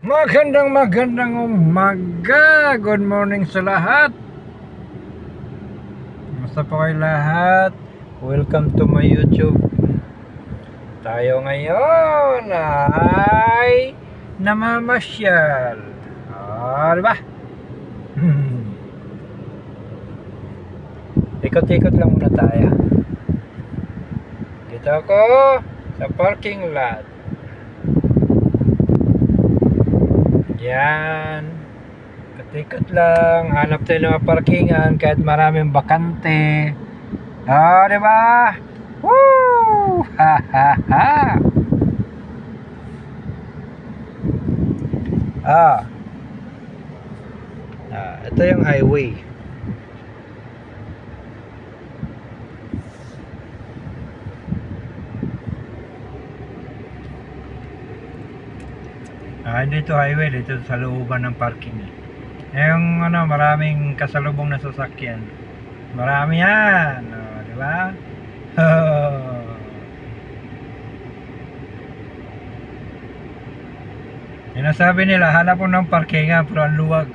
Magandang umaga. Good morning sa lahat. Kumusta po kayo lahat? Welcome to my YouTube. Tayo ngayon ay namamasyal. Diba? Ikot-ikot lang muna tayo. Dito ako sa parking lot. Yan. Ikot-ikot lang. Hanap tayo ng mga parkingan kahit maraming bakante. Diba? Woo! Ha ha ha! Ito yung highway. Dito highway, dito sa looban ng parking. Yung maraming kasalubong na sasakyan. Marami yan. Di ba? Sinasabi nila, hanap po ng parkingan pero ang luwag.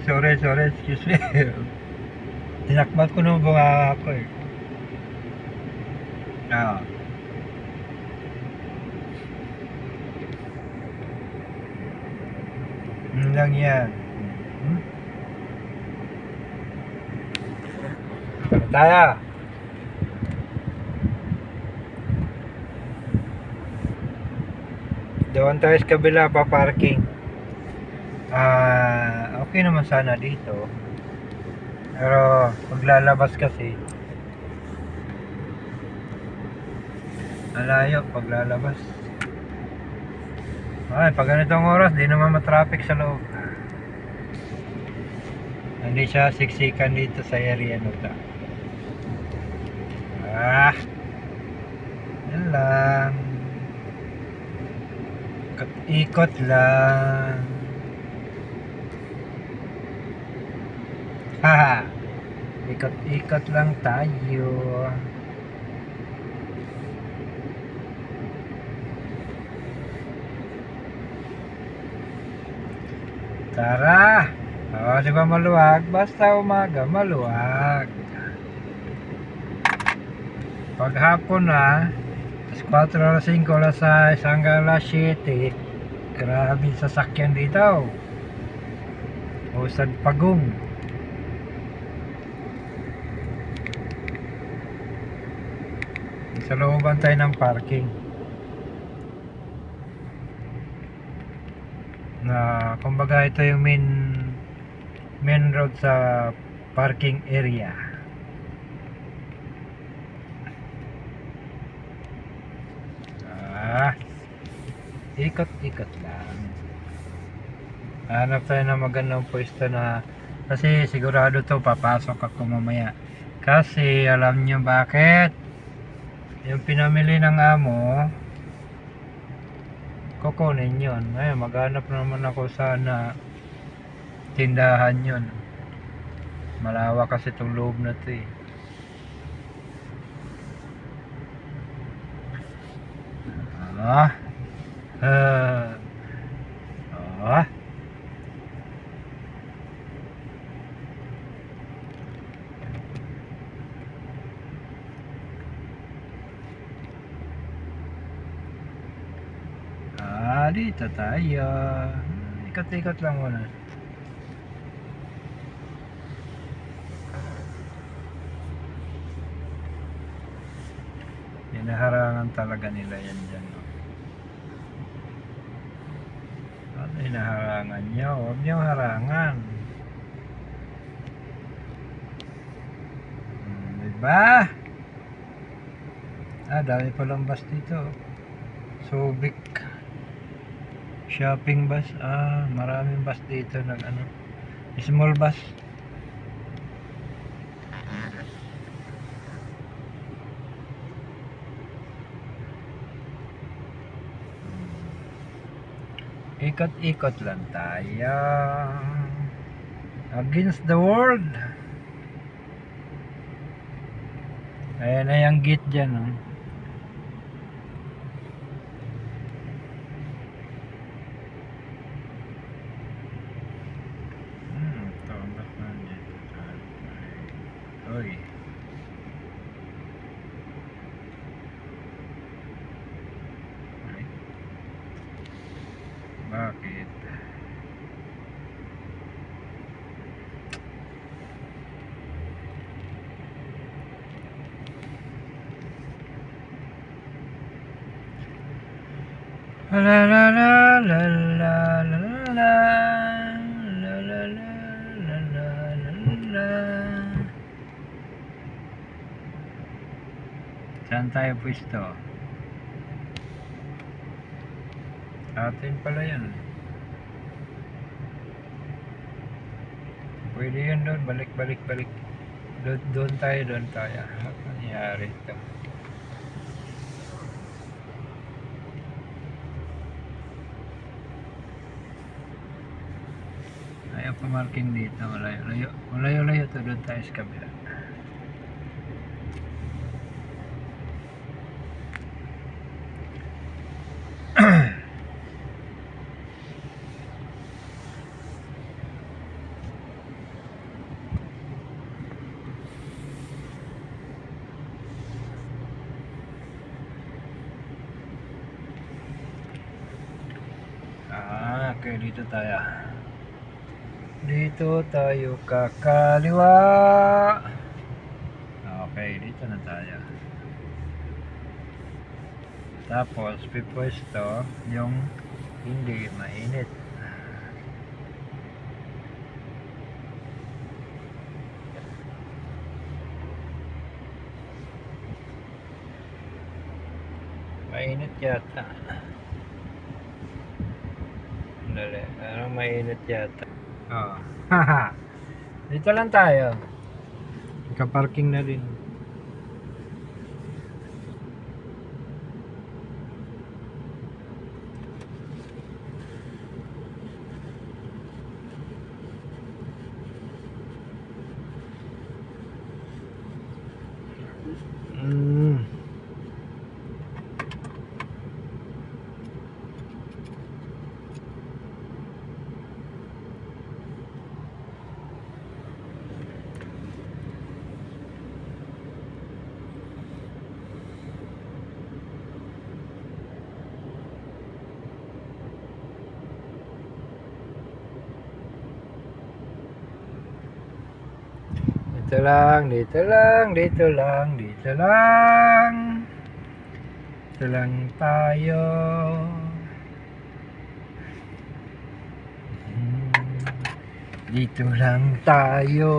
sorry, excuse me. Tinakbat ko nung bunga ako eh. Lang yan. Tayo. Doon tayo sa kabila pa parking. Okay naman sana dito. Pero paglalabas kasi malayo paglalabas. Pag ganitong oras di naman matraffic sa loob. Hindi siya siksikan dito sa area nito. Yan lang. Ikot lang. Ikot lang tayo. Tara. Di ba maluwag? Basta umaga maluwag. Pag hapon na, alas 4, alas 5, alas 6 hanggang alas 7, grabe sasakyan dito. Usad pagong. Sa looban tayo ng parking. Kumbaga ito yung main road sa parking area. Ikot-ikot lang. Hanap tayo ng magandang pwesto na, kasi sigurado to papasok ako mamaya. Kasi alam nyo bakit? Yung pinamili ng amo kukunin yun. Maghanap naman ako sana tindahan yun. Malawak kasi itong loob na to eh. Dito tayo. Ikot-ikot lang muna. Hinaharangan talaga nila yan dyan. Ano hinaharangan nyo? Huwag nyo harangan. Diba? Dami palang bus dito. Subic shopping bus. Maraming bus dito small bus. Ikot-ikot lang tayo against the world. Ayan na yung gate dyan, oh. Tombak na dito. Oy. Ay. Bakit? La la la la la la la la la la la la la. Saan tayo pwesto? Atin pala yan. Pwede yun doon. Balik. Doon tayo. Ano nangyari ito? Ayaw pumarking dito. Malayo to. Doon tayo sa kabila. Okay, dito tayo kakaliwa. Okay, dito na tayo. Tapos pipwesto yung hindi mainit. Mainit yata. Dali, parang mainit yata. Oh. Haha. Dito lang tayo. Naka-parking na din. Dito lang tayo. Dito lang tayo.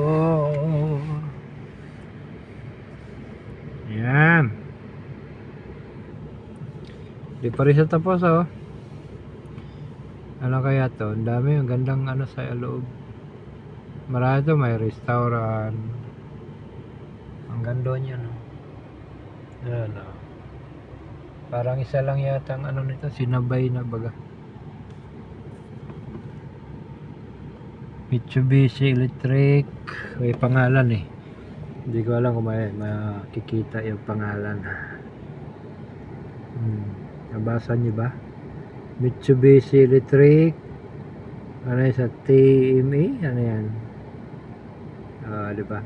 Yan. Di pa rin siya tapos, oh. Ano kaya to? Ang dami, ang gandang ano sa loob. Marami to, may restaurant. Ang ganda niya, no? Yan, no? Parang isa lang yata ang ano nito, sinabay na baga. Mitsubishi Electric. May pangalan eh. Hindi ko alam kung may makikita yung pangalan. Nabasa niyo ba? Mitsubishi Electric. Ano yan sa TME? Ano yan? Diba?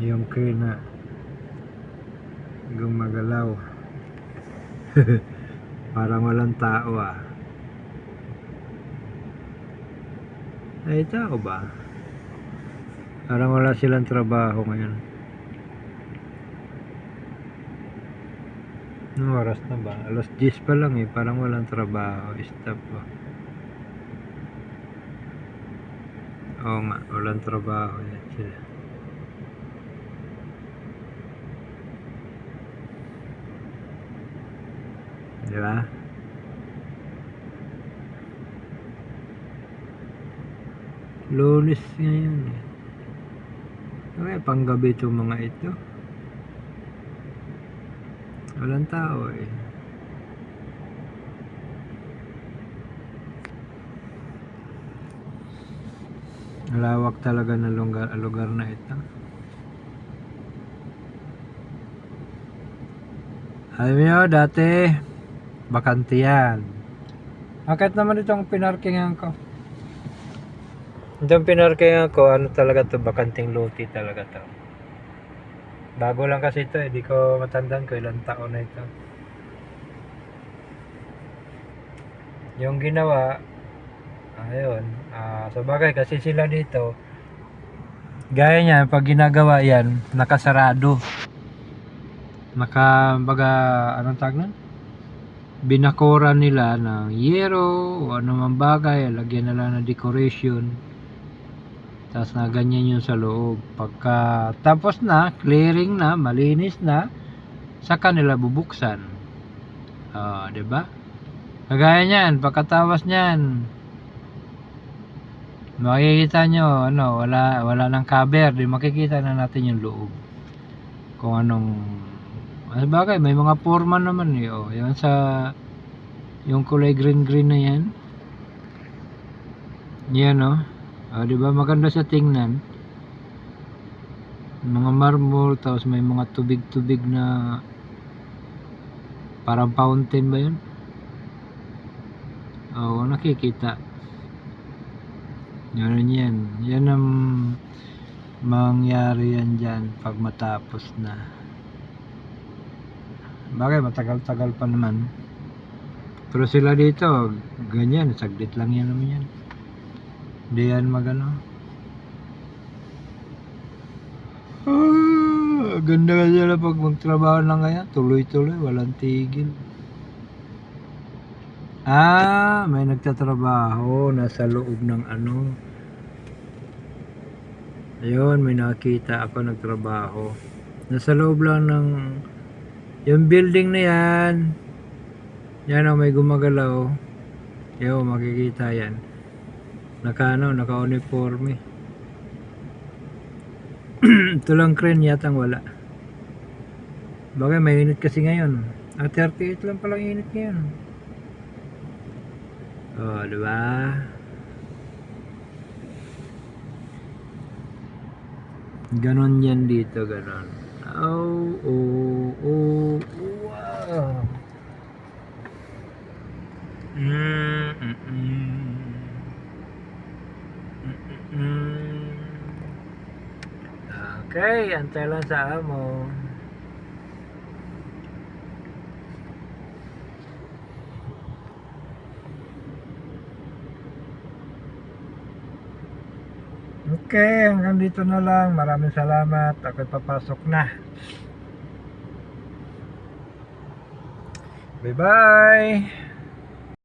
Yung kina gumagalaw. Parang walang tao, ah. Ay, tao ba? Parang wala silang trabaho ngayon. Anong oras na ba? Alas 10 pa lang eh. Parang walang trabaho. Stop ba? Oo nga, walang trabaho yan sila. Diba? Lunes ngayon eh. Okay, panggabi itong mga ito. Walang tao eh. Malawak talaga ng lugar na ito. Alam niyo, dati bakante yan. Bakit naman itong pinarkingan ko? Itong pinarkingan ko, ano talaga to, bakanting lote talaga to. Bago lang kasi ito, hindi ko matandaan ko ilang taon na ito. Yung ginawa, ayun, sa bagay kasi sila dito, gaya niyan, pag ginagawa yan, nakasarado. Baga, anong tawag nun? Binakuran nila ng yero o anumang bagay, lagyan na lang ng decoration. Tapos na ganyan yun sa loob. Pagka tapos na, clearing na, malinis na, saka nila bubuksan. Diba? Kagaya niyan, pagkatawas niyan, makikita nyo, wala nang cover, di makikita na natin yung loob. Kung anong, bagay, may mga forma naman yan yung kulay green na yan. Yan diba maganda sa tingnan. Mga marble, tapos may mga tubig na parang fountain ba yun? Nakikita. Yan ang mangyari yan dyan pag matapos na. Bagay matagal-tagal pa naman, pero sila dito ganyan, saglit lang yan naman yan, hindi yan magano. Ganda ka sila pag magtrabaho lang kaya, tuloy-tuloy, walang tigil. May nagtatrabaho nasa loob ng ayun, may nakita ako nagtrabaho nasa loob lang ng yung building na yan. May gumagalaw. Makikita yan. Naka-uniforme. Ito lang crane yatang wala. Bagay mainit kasi ngayon. 38 lang palang init ngayon. Diba? Ganon yan dito, ganon. Wow. Okay, antay lang sa amo. Okay, hanggang dito na lang. Maraming salamat. Ako'y papasok na. Bye-bye.